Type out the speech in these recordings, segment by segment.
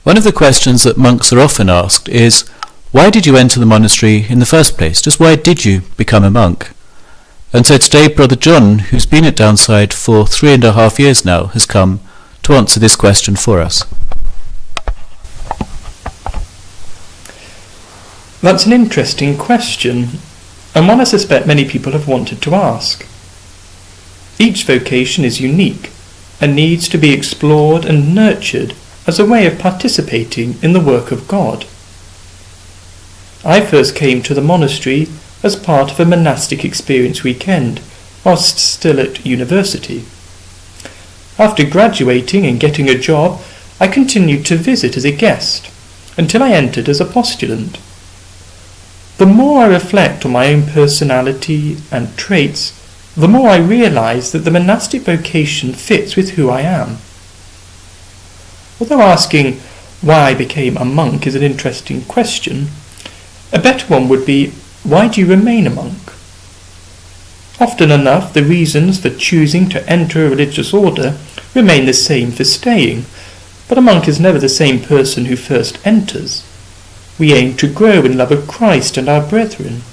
One of the questions that monks are often asked is, why did you enter the monastery in the first place? Just why did you become a monk? And so today Brother John, who's been at Downside for 3.5 years now, has come to answer this question for us. That's an interesting question, and one I suspect many people have wanted to ask. Each vocation is unique and needs to be explored and nurtured as a way of participating in the work of God. I first came to the monastery as part of a monastic experience weekend whilst still at university. After graduating and getting a job, I continued to visit as a guest until I entered as a postulant. The more I reflect on my own personality and traits, the more I realise that the monastic vocation fits with who I am. Although asking why I became a monk is an interesting question, a better one would be, why do you remain a monk? Often enough, the reasons for choosing to enter a religious order remain the same for staying, but a monk is never the same person who first enters. We aim to grow in love of Christ and our brethren.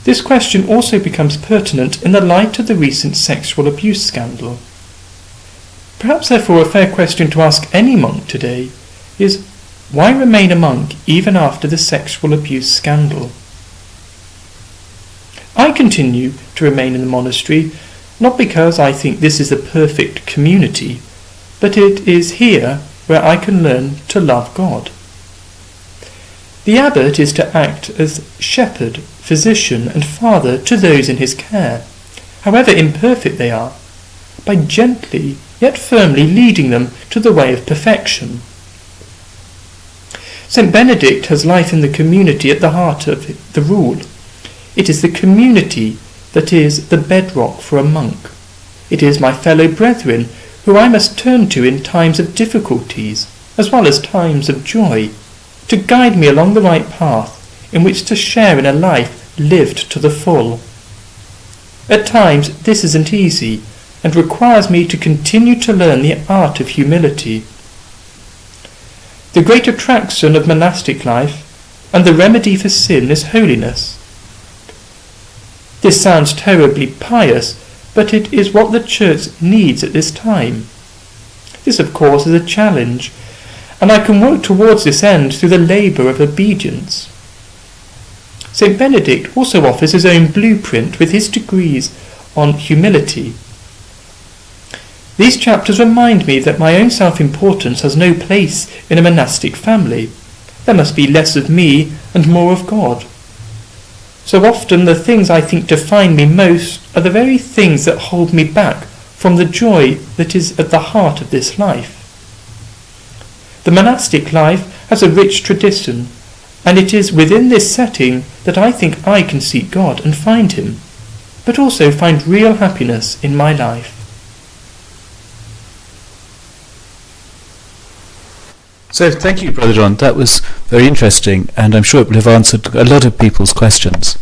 This question also becomes pertinent in the light of the recent sexual abuse scandal. Perhaps therefore a fair question to ask any monk today is, why remain a monk even after the sexual abuse scandal? I continue to remain in the monastery not because I think this is the perfect community, but it is here where I can learn to love God. The abbot is to act as shepherd, physician and father to those in his care, however imperfect they are, by gently yet firmly leading them to the way of perfection. St. Benedict has life in the community at the heart of the rule. It is the community that is the bedrock for a monk. It is my fellow brethren who I must turn to in times of difficulties as well as times of joy, to guide me along the right path in which to share in a life lived to the full. At times this isn't easy and requires me to continue to learn the art of humility. The great attraction of monastic life and the remedy for sin is holiness. This sounds terribly pious, but it is what the Church needs at this time. This, of course, is a challenge, and I can work towards this end through the labour of obedience. St. Benedict also offers his own blueprint with his degrees on humility. These chapters remind me that my own self-importance has no place in a monastic family. There must be less of me and more of God. So often the things I think define me most are the very things that hold me back from the joy that is at the heart of this life. The monastic life has a rich tradition, and it is within this setting that I think I can seek God and find him, but also find real happiness in my life. So thank you, Brother John. That was very interesting, and I'm sure it will have answered a lot of people's questions.